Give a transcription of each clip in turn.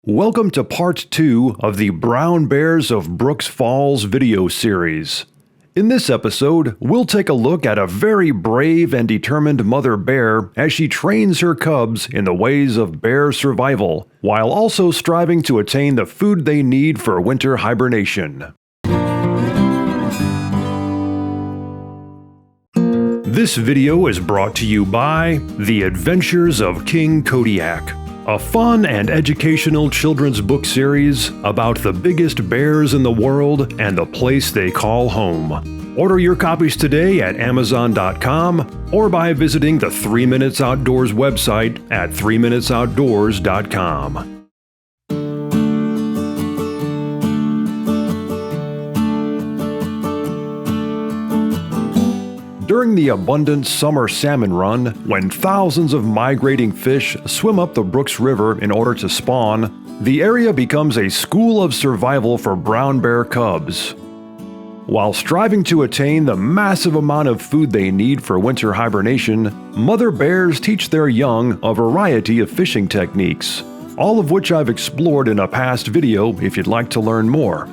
Welcome to part 2 of the Brown Bears of Brooks Falls video series. In this episode, we'll take a look at a very brave and determined mother bear as she trains her cubs in the ways of bear survival, while also striving to attain the food they need for winter hibernation. This video is brought to you by The Adventures of King Kodiak, a fun and educational children's book series about the biggest bears in the world and the place they call home. Order your copies today at Amazon.com or by visiting the 3 Minutes Outdoors website at 3minutesoutdoors.com. During the abundant summer salmon run, when thousands of migrating fish swim up the Brooks River in order to spawn, the area becomes a school of survival for brown bear cubs. While striving to attain the massive amount of food they need for winter hibernation, mother bears teach their young a variety of fishing techniques, all of which I've explored in a past video if you'd like to learn more.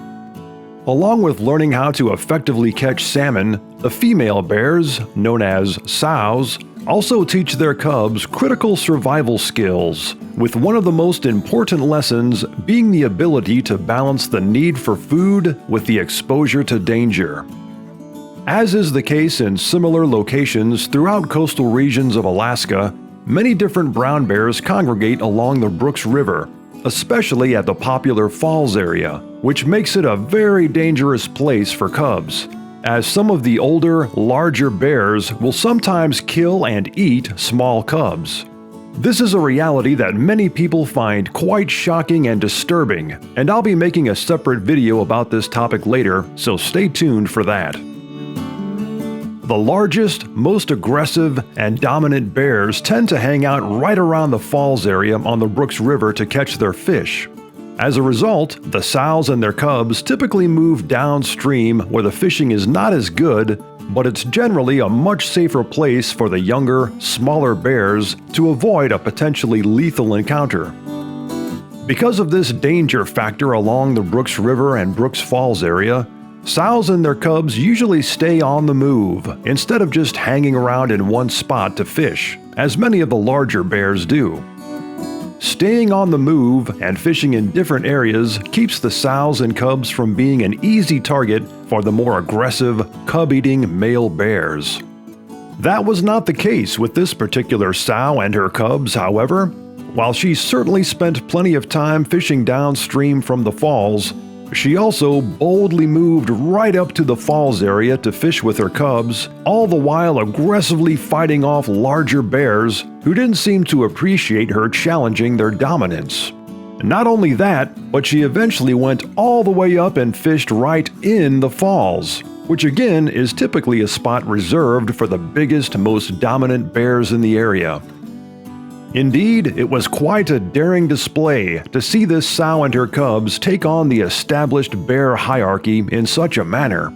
Along with learning how to effectively catch salmon, the female bears, known as sows, also teach their cubs critical survival skills, with one of the most important lessons being the ability to balance the need for food with the exposure to danger. As is the case in similar locations throughout coastal regions of Alaska, many different brown bears congregate along the Brooks River, especially at the popular falls area, which makes it a very dangerous place for cubs, as some of the older, larger bears will sometimes kill and eat small cubs. This is a reality that many people find quite shocking and disturbing, and I'll be making a separate video about this topic later, so stay tuned for that. The largest, most aggressive, and dominant bears tend to hang out right around the falls area on the Brooks River to catch their fish. As a result, the sows and their cubs typically move downstream where the fishing is not as good, but it's generally a much safer place for the younger, smaller bears to avoid a potentially lethal encounter. Because of this danger factor along the Brooks River and Brooks Falls area, sows and their cubs usually stay on the move instead of just hanging around in one spot to fish, as many of the larger bears do. Staying on the move and fishing in different areas keeps the sows and cubs from being an easy target for the more aggressive, cub-eating male bears. That was not the case with this particular sow and her cubs, however. While she certainly spent plenty of time fishing downstream from the falls, she also boldly moved right up to the falls area to fish with her cubs, all the while aggressively fighting off larger bears who didn't seem to appreciate her challenging their dominance. Not only that, but she eventually went all the way up and fished right in the falls, which again is typically a spot reserved for the biggest, most dominant bears in the area. Indeed, it was quite a daring display to see this sow and her cubs take on the established bear hierarchy in such a manner.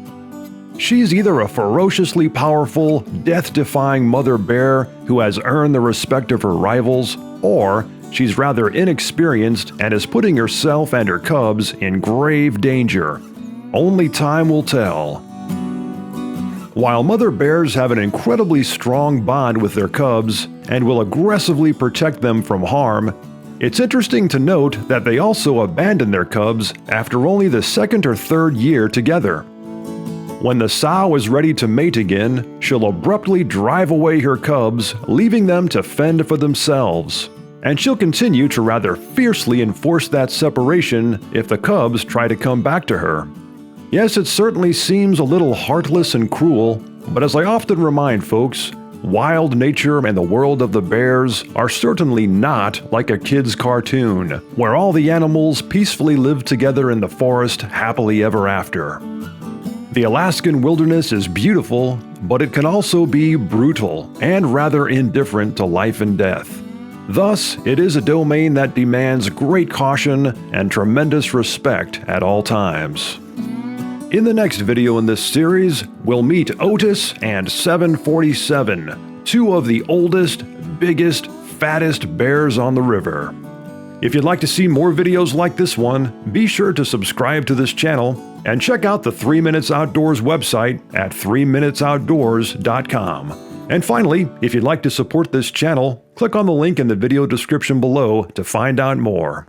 She's either a ferociously powerful, death-defying mother bear who has earned the respect of her rivals, or she's rather inexperienced and is putting herself and her cubs in grave danger. Only time will tell. While mother bears have an incredibly strong bond with their cubs and will aggressively protect them from harm, it's interesting to note that they also abandon their cubs after only the second or third year together. When the sow is ready to mate again, she'll abruptly drive away her cubs, leaving them to fend for themselves. And she'll continue to rather fiercely enforce that separation if the cubs try to come back to her. Yes, it certainly seems a little heartless and cruel, but as I often remind folks, wild nature and the world of the bears are certainly not like a kid's cartoon, where all the animals peacefully live together in the forest happily ever after. The Alaskan wilderness is beautiful, but it can also be brutal and rather indifferent to life and death. Thus, it is a domain that demands great caution and tremendous respect at all times. In the next video in this series, we'll meet Otis and 747, two of the oldest, biggest, fattest bears on the river. If you'd like to see more videos like this one, be sure to subscribe to this channel and check out the 3 Minutes Outdoors website at 3minutesoutdoors.com. And finally, if you'd like to support this channel, click on the link in the video description below to find out more.